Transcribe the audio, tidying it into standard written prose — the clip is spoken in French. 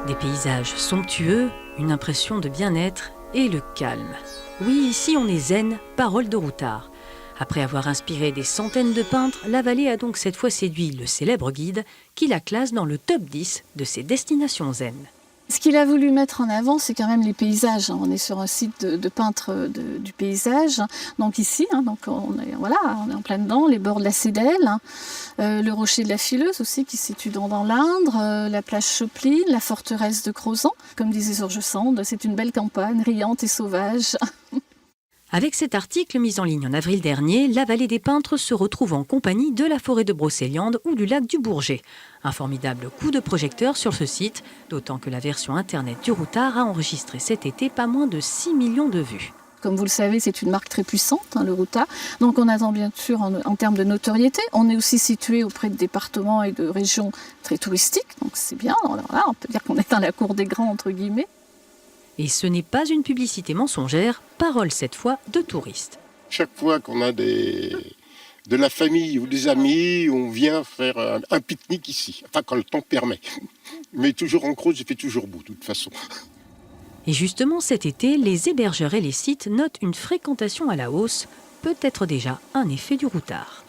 Des paysages somptueux, une impression de bien-être et le calme. Oui, ici on est zen, parole de Routard. Après avoir inspiré des centaines de peintres, la vallée a donc cette fois séduit le célèbre guide qui la classe dans le top 10 de ses destinations zen. Ce qu'il a voulu mettre en avant, c'est quand même les paysages. On est sur un site de peintre du paysage. Donc ici, donc on est en plein dedans, les bords de la Cédelle, le rocher de la Fileuse aussi qui se situe dans l'Indre, la plage Choplin, la forteresse de Crozant. Comme disait George Sand, c'est une belle campagne, riante et sauvage. Avec cet article mis en ligne en avril dernier, la vallée des peintres se retrouve en compagnie de la forêt de Brocéliande ou du lac du Bourget. Un formidable coup de projecteur sur ce site, d'autant que la version internet du Routard a enregistré cet été pas moins de 6 millions de vues. Comme vous le savez, c'est une marque très puissante, le Routard. Donc on attend bien sûr en termes de notoriété. On est aussi situé auprès de départements et de régions très touristiques, donc c'est bien. Alors là, on peut dire qu'on est dans la cour des grands, entre guillemets. Et ce n'est pas une publicité mensongère, parole cette fois de touristes. Chaque fois qu'on a de la famille ou des amis, on vient faire un pique-nique ici, enfin quand le temps permet. Mais toujours en Creuse, il fait toujours beau de toute façon. Et justement cet été, les hébergeurs et les sites notent une fréquentation à la hausse, peut-être déjà un effet du Routard.